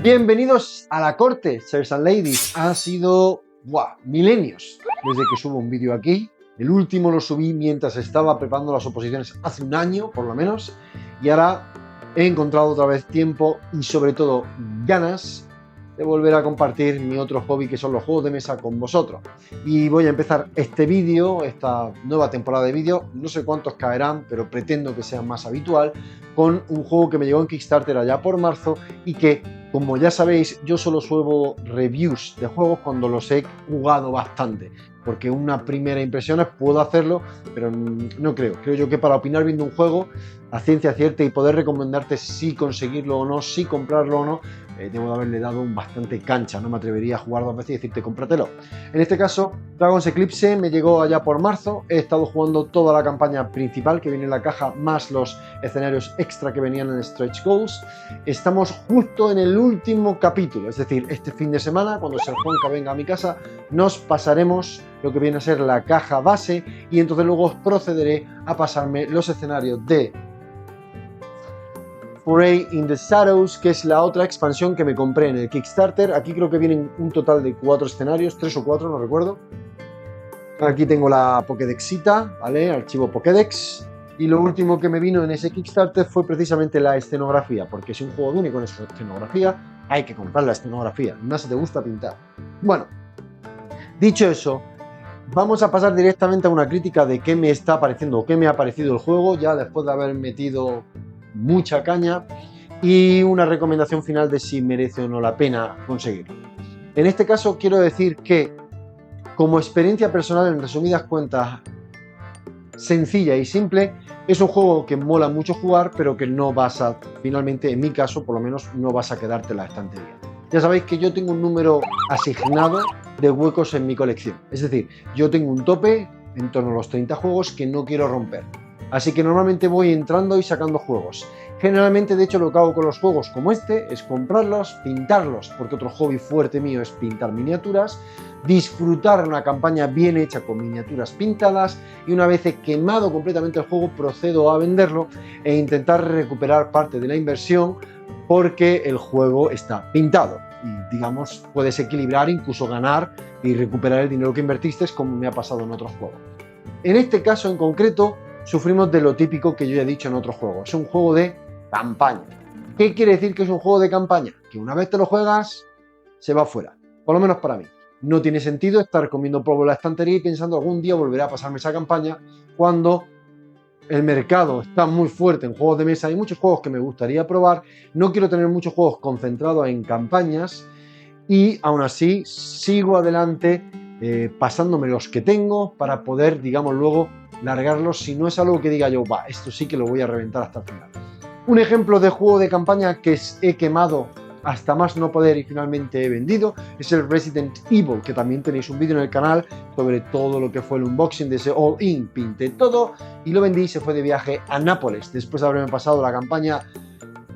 Bienvenidos a la corte, sirs and ladies. Ha sido milenios desde que subo un vídeo aquí. El último lo subí mientras estaba preparando las oposiciones hace un año, por lo menos. Y ahora he encontrado otra vez tiempo y sobre todo ganas de volver a compartir mi otro hobby, que son los juegos de mesa, con vosotros. Y voy a empezar este vídeo, esta nueva temporada de vídeos, no sé cuántos caerán, pero pretendo que sea más habitual, con un juego que me llegó en Kickstarter allá por marzo y que, como ya sabéis, yo solo subo reviews de juegos cuando los he jugado bastante, porque una primera impresión es puedo hacerlo, pero no creo. Creo yo que para opinar viendo un juego a ciencia cierta y poder recomendarte si conseguirlo o no, si comprarlo o no, debo de haberle dado bastante cancha. No me atrevería a jugar dos veces y decirte cómpratelo. En este caso, Dragon's Eclipse me llegó allá por marzo. He estado jugando toda la campaña principal que viene en la caja, más los escenarios extra que venían en Stretch Goals. Estamos justo en el último capítulo, es decir, este fin de semana, cuando Ser Juanca venga a mi casa, nos pasaremos lo que viene a ser la caja base y entonces luego os procederé a pasarme los escenarios de Foray in the Shadows, que es la otra expansión que me compré en el Kickstarter. Aquí creo que vienen un total de 4 escenarios, 3 o 4, no recuerdo. Aquí tengo la Pokédexita, ¿vale? Archivo Pokédex. Y lo último que me vino en ese Kickstarter fue precisamente la escenografía, porque si un juego viene con esa escenografía, hay que comprar la escenografía, más si te gusta pintar. Bueno, dicho eso, vamos a pasar directamente a una crítica de qué me está pareciendo o qué me ha parecido el juego, ya después de haber metido mucha caña, y una recomendación final de si merece o no la pena conseguirlo. En este caso quiero decir que, como experiencia personal, en resumidas cuentas, sencilla y simple, es un juego que mola mucho jugar, pero que no vas a, finalmente, en mi caso, por lo menos, no vas a quedarte en la estantería. Ya sabéis que yo tengo un número asignado de huecos en mi colección. Es decir, yo tengo un tope en torno a los 30 juegos que no quiero romper. Así que normalmente voy entrando y sacando juegos. Generalmente, de hecho, lo que hago con los juegos como este es comprarlos, pintarlos, porque otro hobby fuerte mío es pintar miniaturas, disfrutar una campaña bien hecha con miniaturas pintadas, y una vez he quemado completamente el juego procedo a venderlo e intentar recuperar parte de la inversión, porque el juego está pintado y, digamos, puedes equilibrar, incluso ganar y recuperar el dinero que invertiste, como me ha pasado en otros juegos. En este caso en concreto sufrimos de lo típico que yo ya he dicho en otros juegos. Es un juego de campaña. ¿Qué quiere decir que es un juego de campaña? Que una vez te lo juegas, se va fuera. Por lo menos para mí. No tiene sentido estar comiendo polvo en la estantería y pensando algún día volveré a pasarme esa campaña, cuando el mercado está muy fuerte en juegos de mesa. Hay muchos juegos que me gustaría probar. No quiero tener muchos juegos concentrados en campañas y aún así sigo adelante pasándome los que tengo para poder, digamos, luego largarlos, si no es algo que diga yo, esto sí que lo voy a reventar hasta el final. Un ejemplo de juego de campaña que he quemado hasta más no poder y finalmente he vendido es el Resident Evil, que también tenéis un vídeo en el canal sobre todo lo que fue el unboxing de ese all-in. Pinté todo y lo vendí y se fue de viaje a Nápoles, después de haberme pasado la campaña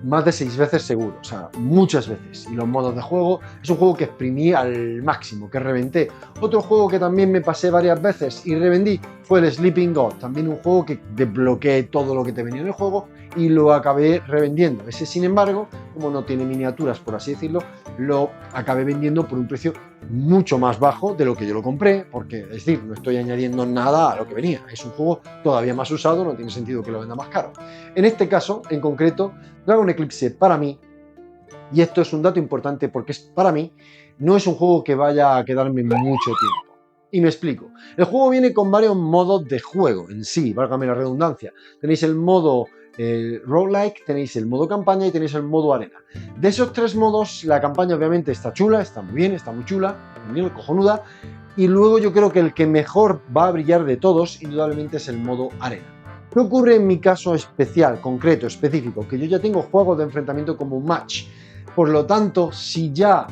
más de 6 veces seguro, o sea, muchas veces. Y los modos de juego, es un juego que exprimí al máximo, que reventé. Otro juego que también me pasé varias veces y revendí fue el Sleeping God, también un juego que desbloqueé todo lo que te venía en el juego y lo acabé revendiendo. Ese, sin embargo, como no tiene miniaturas, por así decirlo, lo acabé vendiendo por un precio mucho más bajo de lo que yo lo compré, porque, es decir, no estoy añadiendo nada a lo que venía. Es un juego todavía más usado, no tiene sentido que lo venda más caro. En este caso, en concreto, Dragon Eclipse para mí, y esto es un dato importante porque es para mí, no es un juego que vaya a quedarme mucho tiempo. Y me explico. El juego viene con varios modos de juego en sí, válgame la redundancia. Tenéis el modo roguelike, tenéis el modo campaña y tenéis el modo arena. De esos 3 modos, la campaña obviamente está chula, está muy bien, está muy chula, muy cojonuda, y luego yo creo que el que mejor va a brillar de todos, indudablemente, es el modo arena. ¿Qué ocurre en mi caso especial, concreto, específico? Que yo ya tengo juegos de enfrentamiento como un match. Por lo tanto, si ya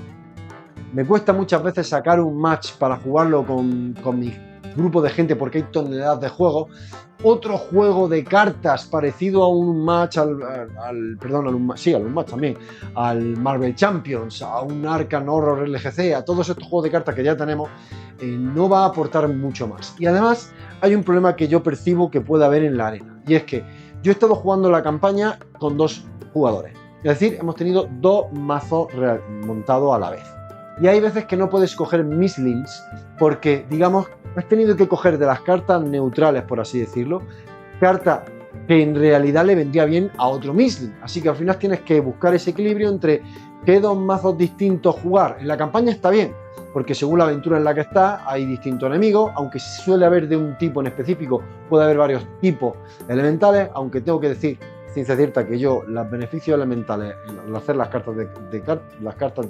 me cuesta muchas veces sacar un match para jugarlo con mi grupo de gente porque hay toneladas de juegos, otro juego de cartas parecido a un match, al match también, al Marvel Champions, a un Arkham Horror LGC, a todos estos juegos de cartas que ya tenemos, no va a aportar mucho más. Y además hay un problema que yo percibo que puede haber en la arena, y es que yo he estado jugando la campaña con 2 jugadores. Es decir, hemos tenido dos mazos montados a la vez. Y hay veces que no puedes coger mislings porque, digamos, has tenido que coger de las cartas neutrales, por así decirlo, cartas que en realidad le vendría bien a otro misling. Así que al final tienes que buscar ese equilibrio entre qué dos mazos distintos jugar. En la campaña está bien, porque según la aventura en la que está hay distintos enemigos, aunque suele haber de un tipo en específico, puede haber varios tipos elementales, aunque tengo que decir, ciencia cierta, que yo los beneficios elementales al hacer las cartas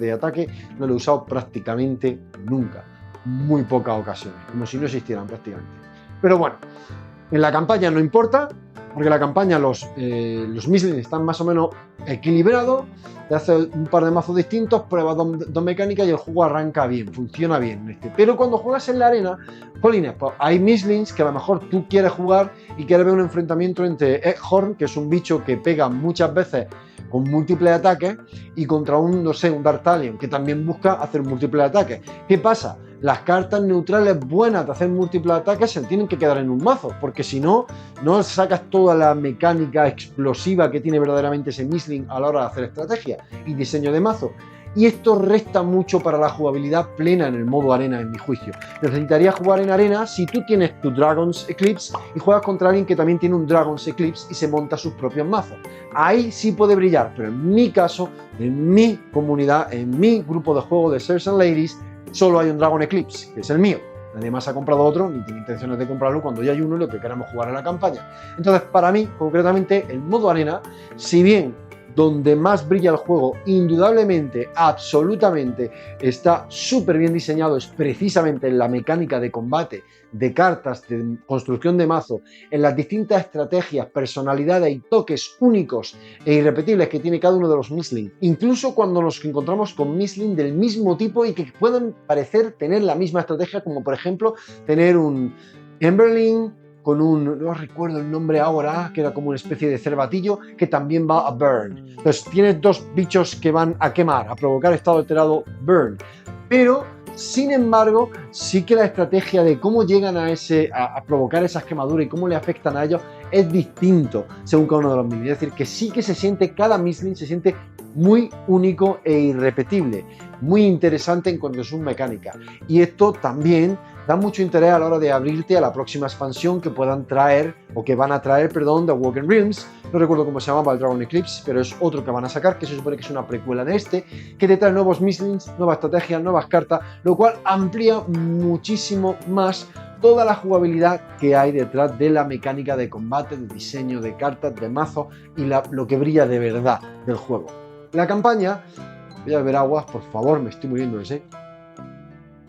de ataque no lo he usado prácticamente nunca, muy pocas ocasiones, como si no existieran prácticamente. Pero bueno, en la campaña no importa, porque en la campaña los mislings están más o menos equilibrados, te hace un par de mazos distintos, pruebas dos mecánicas y el juego arranca bien, funciona bien. Pero cuando juegas en la arena, jolines, pues hay mislings que a lo mejor tú quieres jugar y quieres ver un enfrentamiento entre Egghorn, que es un bicho que pega muchas veces con múltiples ataques, y contra un, no sé, un Dartalion, que también busca hacer múltiples ataques. ¿Qué pasa? Las cartas neutrales buenas de hacer múltiples ataques se tienen que quedar en un mazo, porque si no, no sacas toda la mecánica explosiva que tiene verdaderamente ese misling a la hora de hacer estrategia y diseño de mazo. Y esto resta mucho para la jugabilidad plena en el modo arena, en mi juicio. Necesitaría jugar en arena si tú tienes tu Dragon's Eclipse y juegas contra alguien que también tiene un Dragon's Eclipse y se monta sus propios mazos. Ahí sí puede brillar, pero en mi caso, en mi comunidad, en mi grupo de juego de Sirs and Ladies, solo hay un Dragon Eclipse, que es el mío. Nadie más ha comprado otro, ni tiene intenciones de comprarlo cuando ya hay uno y lo que queramos jugar en la campaña. Entonces, para mí, concretamente, el modo arena, si bien donde más brilla el juego, indudablemente, absolutamente, está súper bien diseñado, es precisamente en la mecánica de combate, de cartas, de construcción de mazo, en las distintas estrategias, personalidades y toques únicos e irrepetibles que tiene cada uno de los mislings. Incluso cuando nos encontramos con mislings del mismo tipo y que pueden parecer tener la misma estrategia, como por ejemplo tener un Emberling con un, no recuerdo el nombre ahora, que era como una especie de cervatillo, que también va a burn. Entonces tienes dos bichos que van a quemar, a provocar estado alterado burn. Pero, sin embargo, sí que la estrategia de cómo llegan a provocar esas quemaduras y cómo le afectan a ellos es distinto según cada uno de los mislings. Es decir, que sí que se siente, cada misling se siente muy único e irrepetible, muy interesante en cuanto a su mecánica. Y esto también da mucho interés a la hora de abrirte a la próxima expansión que puedan traer, o que van a traer, perdón, de Woken Realms. No recuerdo cómo se llamaba el Dragon Eclipse, pero es otro que van a sacar, que se supone que es una precuela de este, que te trae nuevos mislings, nuevas estrategias, nuevas cartas, lo cual amplía muchísimo más toda la jugabilidad que hay detrás de la mecánica de combate, de diseño de cartas, de mazo y lo que brilla de verdad del juego. La campaña, voy a beber aguas, por favor, me estoy muriendo ese.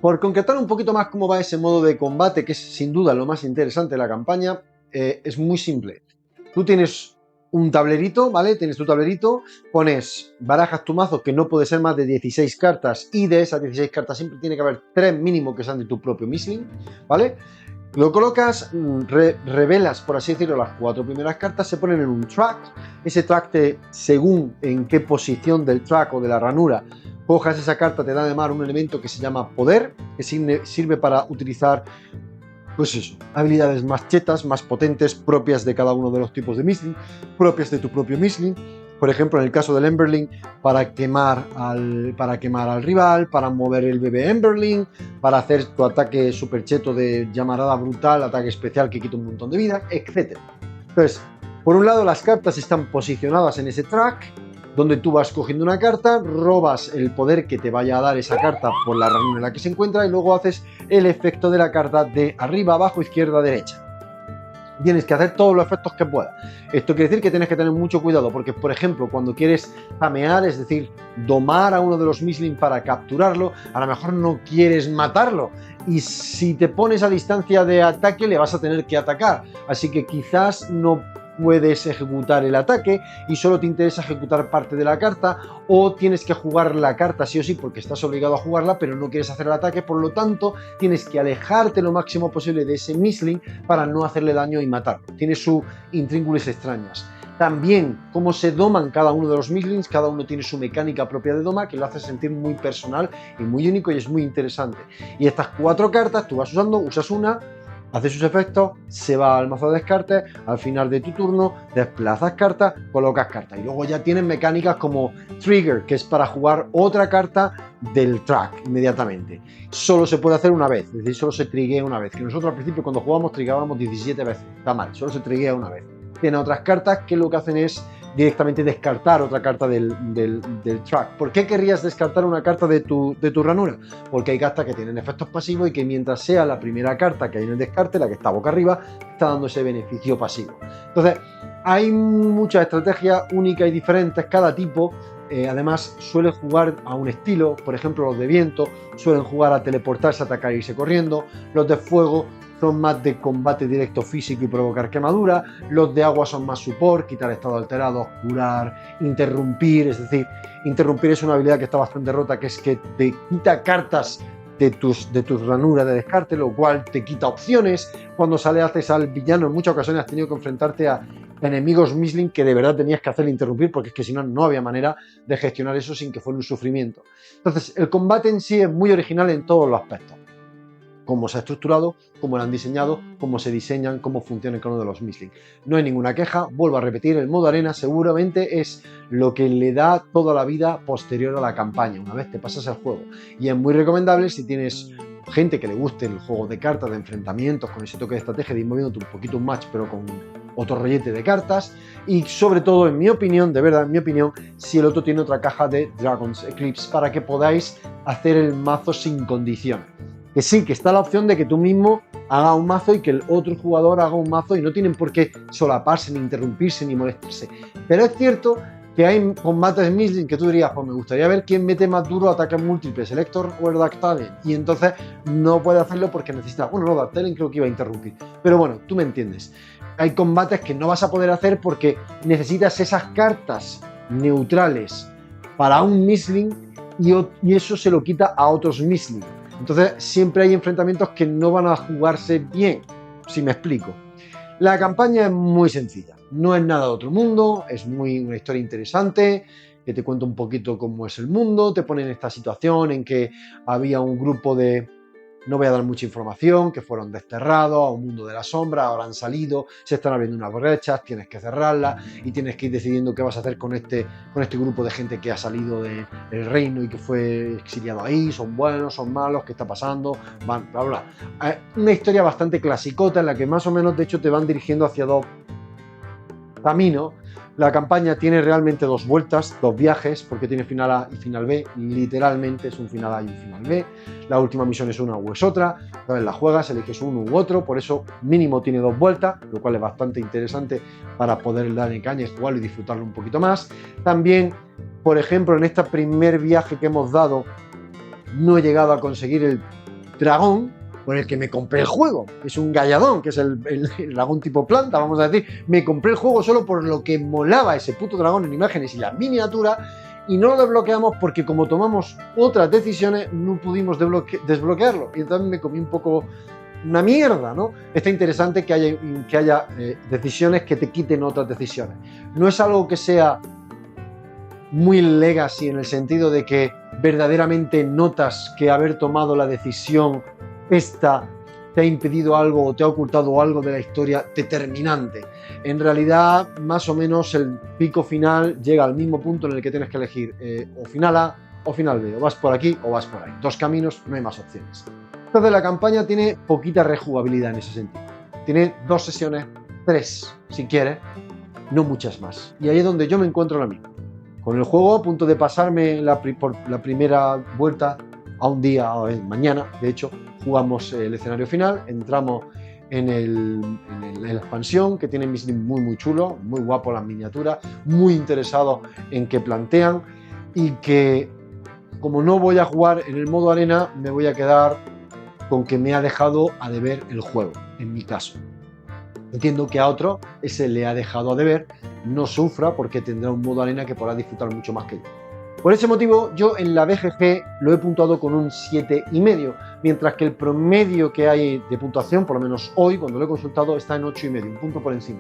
Por concretar un poquito más cómo va ese modo de combate, que es sin duda lo más interesante de la campaña, es muy simple. Tú tienes un tablerito, ¿vale? Tienes tu tablerito, barajas tu mazo, que no puede ser más de 16 cartas, y de esas 16 cartas siempre tiene que haber 3 mínimo que sean de tu propio misling, ¿vale? Lo colocas, revelas, por así decirlo, las 4 primeras cartas, se ponen en un track. Ese track, según en qué posición del track o de la ranura cojas esa carta, te da además un elemento que se llama poder, que sirve para utilizar, pues eso, habilidades más chetas, más potentes, propias de cada uno de los tipos de misling, propias de tu propio misling. Por ejemplo, en el caso del Emberling, para quemar al rival, para mover el bebé Emberling, para hacer tu ataque super cheto de llamarada brutal, ataque especial que quita un montón de vida, etc. Entonces, por un lado, las cartas están posicionadas en ese track, donde tú vas cogiendo una carta, robas el poder que te vaya a dar esa carta por la ranura en la que se encuentra y luego haces el efecto de la carta de arriba, abajo, izquierda, derecha. Tienes que hacer todos los efectos que puedas. Esto quiere decir que tienes que tener mucho cuidado porque, por ejemplo, cuando quieres tamear, es decir, domar a uno de los mislings para capturarlo, a lo mejor no quieres matarlo. Y si te pones a distancia de ataque, le vas a tener que atacar. Así que quizás no puedes ejecutar el ataque y solo te interesa ejecutar parte de la carta, o tienes que jugar la carta sí o sí porque estás obligado a jugarla pero no quieres hacer el ataque, por lo tanto tienes que alejarte lo máximo posible de ese misling para no hacerle daño y matarlo. Tiene sus intríngulis extrañas. También cómo se doman cada uno de los mislings, cada uno tiene su mecánica propia de doma que lo hace sentir muy personal y muy único y es muy interesante. Y estas 4 cartas tú vas usando, usas una, hace sus efectos, se va al mazo de descartes, al final de tu turno desplazas cartas, colocas cartas y luego ya tienes mecánicas como Trigger, que es para jugar otra carta del track inmediatamente. Solo se puede hacer una vez, es decir, solo se triguea una vez, que nosotros al principio cuando jugamos trigueábamos 17 veces, está mal, solo se triguea una vez. Tiene otras cartas que lo que hacen es directamente descartar otra carta del track. ¿Por qué querrías descartar una carta de tu ranura? Porque hay cartas que tienen efectos pasivos y que mientras sea la primera carta que hay en el descarte, la que está boca arriba, está dando ese beneficio pasivo. Entonces, hay muchas estrategias únicas y diferentes, cada tipo. Además, suele jugar a un estilo, por ejemplo, los de viento suelen jugar a teleportarse, atacar e irse corriendo, los de fuego son más de combate directo físico y provocar quemadura, los de agua son más support, quitar estado alterado, curar, interrumpir, es decir, interrumpir es una habilidad que está bastante rota, que es que te quita cartas de tus ranuras de descarte, lo cual te quita opciones. Cuando haces al villano, en muchas ocasiones has tenido que enfrentarte a enemigos Misling que de verdad tenías que hacer interrumpir, porque es que si no, no había manera de gestionar eso sin que fuera un sufrimiento. Entonces, el combate en sí es muy original en todos los aspectos. Cómo se ha estructurado, cómo lo han diseñado, cómo se diseñan, cómo funciona cada uno de los Misling. No hay ninguna queja, vuelvo a repetir, el modo arena seguramente es lo que le da toda la vida posterior a la campaña, una vez te pasas el juego. Y es muy recomendable si tienes gente que le guste el juego de cartas, de enfrentamientos, con ese toque de estrategia, de ir moviéndote un poquito un match, pero con otro rollete de cartas. Y sobre todo, en mi opinión, de verdad, en mi opinión, si el otro tiene otra caja de Dragon's Eclipse para que podáis hacer el mazo sin condiciones. Que sí, que está la opción de que tú mismo hagas un mazo y que el otro jugador haga un mazo y no tienen por qué solaparse, ni interrumpirse, ni molestarse. Pero es cierto que hay combates Misling que tú dirías, pues me gustaría ver quién mete más duro ataques múltiples, Elector o el Dactalen, y entonces no puede hacerlo porque necesita, bueno, no, Dactalen creo que iba a interrumpir, pero bueno, tú me entiendes. Hay combates que no vas a poder hacer porque necesitas esas cartas neutrales para un Misling y eso se lo quita a otros Misling. Entonces siempre hay enfrentamientos que no van a jugarse bien, si me explico. La campaña es muy sencilla, no es nada de otro mundo, es una historia interesante, que te cuenta un poquito cómo es el mundo, te pone en esta situación en que había un grupo de... No voy a dar mucha información, que fueron desterrados a un mundo de la sombra, ahora han salido, se están abriendo unas brechas, tienes que cerrarlas y tienes que ir decidiendo qué vas a hacer con este grupo de gente que ha salido del reino y que fue exiliado ahí, son buenos, son malos, qué está pasando, bla, bla, bla. Una historia bastante clasicota en la que más o menos, de hecho, te van dirigiendo hacia dos caminos. La campaña tiene realmente dos vueltas, dos viajes, porque tiene final A y final B, literalmente es un final A y un final B. La última misión es una o es otra, entonces la juegas, eliges uno u otro, por eso mínimo tiene dos vueltas, lo cual es bastante interesante para poder darle caña y jugarlo y disfrutarlo un poquito más. También, por ejemplo, en este primer viaje que hemos dado, no he llegado a conseguir el dragón con el que me compré el juego, que es un galladón, que es el dragón tipo planta, vamos a decir. Me compré el juego solo por lo que molaba ese puto dragón en imágenes y las miniaturas, y no lo desbloqueamos porque como tomamos otras decisiones no pudimos desbloquearlo, y entonces me comí un poco una mierda, ¿no? Está interesante que haya decisiones que te quiten otras decisiones. No es algo que sea muy legacy en el sentido de que verdaderamente notas que haber tomado la decisión esta te ha impedido algo o te ha ocultado algo de la historia determinante. En realidad, más o menos el pico final llega al mismo punto en el que tienes que elegir o final A o final B, o vas por aquí o vas por ahí. Dos caminos, no hay más opciones. Entonces la campaña tiene poquita rejugabilidad en ese sentido. Tiene 2 sesiones, 3 si quieres, no muchas más. Y ahí es donde yo me encuentro ahora mismo. Con el juego a punto de pasarme por la primera vuelta a un día, mañana, de hecho, jugamos el escenario final, entramos en la expansión, que tiene Misling muy chulo, muy guapo las miniaturas, muy interesado en que plantean, y que como no voy a jugar en el modo arena, me voy a quedar con que me ha dejado a deber el juego, en mi caso. Entiendo que a otro ese le ha dejado a deber, no sufra porque tendrá un modo arena que podrá disfrutar mucho más que yo. Por ese motivo, yo en la BGG lo he puntuado con un 7,5, mientras que el promedio que hay de puntuación, por lo menos hoy, cuando lo he consultado, está en 8,5, un punto por encima.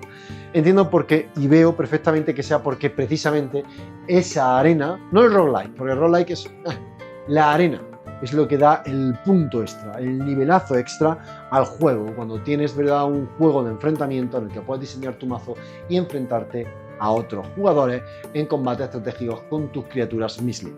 Entiendo por qué, y veo perfectamente que sea porque precisamente esa arena, no el roguelike, porque el roguelike es la arena, es lo que da el punto extra, el nivelazo extra al juego, cuando tienes, ¿verdad?, un juego de enfrentamiento en el que puedes diseñar tu mazo y enfrentarte a otros jugadores en combates estratégicos con tus criaturas Misli.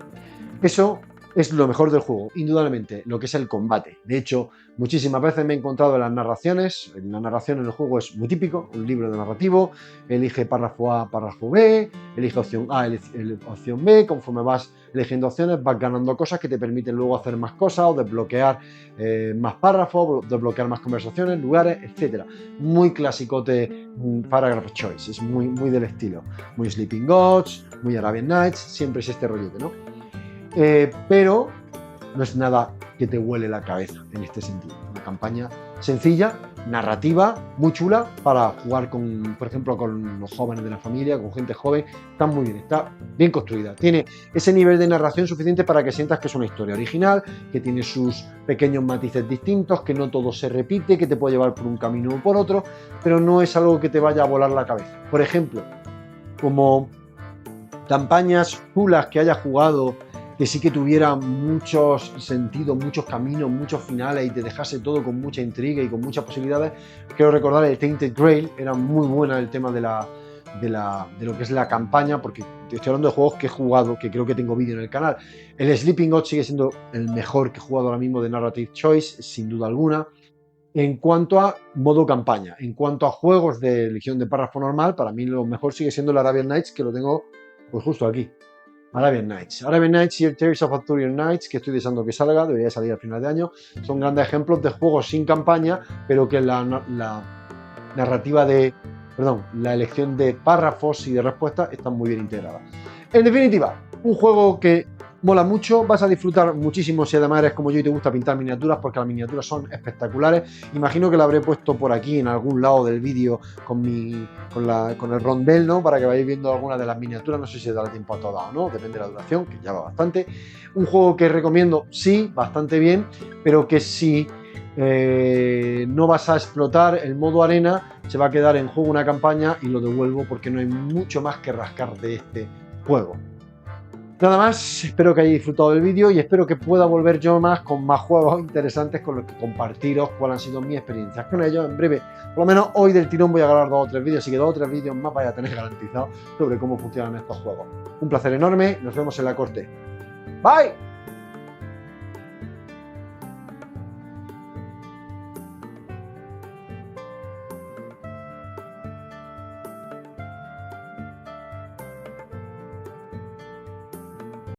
Eso es lo mejor del juego, indudablemente, lo que es el combate. De hecho, muchísimas veces me he encontrado en las narraciones, la narración en el juego es muy típico, un libro de narrativo, elige párrafo A, párrafo B, elige opción A, opción B, conforme vas eligiendo opciones vas ganando cosas que te permiten luego hacer más cosas o desbloquear más párrafos, desbloquear más conversaciones, lugares, etc. Muy clasicote Paragraph Choice, es muy del estilo, muy Sleeping Gods, muy Arabian Nights, siempre es este rollete, ¿no? Pero no es nada que te huele la cabeza en este sentido. Una campaña sencilla, narrativa, muy chula para jugar con, por ejemplo, con los jóvenes de la familia, con gente joven. Está muy bien, está bien construida. Tiene ese nivel de narración suficiente para que sientas que es una historia original, que tiene sus pequeños matices distintos, que no todo se repite, que te puede llevar por un camino o por otro, pero no es algo que te vaya a volar la cabeza. Por ejemplo, como campañas chulas que haya jugado, que sí que tuviera muchos sentidos, muchos caminos, muchos finales y te dejase todo con mucha intriga y con muchas posibilidades. Quiero recordar el Tainted Grail, era muy buena el tema de lo que es la campaña, porque te estoy hablando de juegos que he jugado, que creo que tengo vídeo en el canal. El Sleeping God sigue siendo el mejor que he jugado ahora mismo de Narrative Choice, sin duda alguna. En cuanto a modo campaña, en cuanto a juegos de elección de párrafo normal, para mí lo mejor sigue siendo el Arabian Nights, que lo tengo pues justo aquí. Arabian Nights y el Tales of Arthurian Nights, que estoy deseando que salga, debería salir al final de año, son grandes ejemplos de juegos sin campaña, pero que la narrativa la elección de párrafos y de respuestas están muy bien integradas. En definitiva, un juego que mola mucho, vas a disfrutar muchísimo si además eres como yo y te gusta pintar miniaturas, porque las miniaturas son espectaculares. Imagino que la habré puesto por aquí en algún lado del vídeo con el rondel, ¿no?, para que vayáis viendo algunas de las miniaturas. No sé si dará tiempo a todas o no, depende de la duración, que ya va bastante. Un juego que recomiendo, sí, bastante bien, pero que si no vas a explotar el modo arena, se va a quedar en juego una campaña y lo devuelvo porque no hay mucho más que rascar de este juego. Nada más, espero que hayáis disfrutado del vídeo y espero que pueda volver yo con más juegos interesantes con los que compartiros cuáles han sido mis experiencias con ellos. En breve, por lo menos hoy del tirón voy a grabar 2 o 3 vídeos, así que 2 o 3 vídeos más vais a tener garantizados sobre cómo funcionan estos juegos. Un placer enorme, nos vemos en la corte. ¡Bye!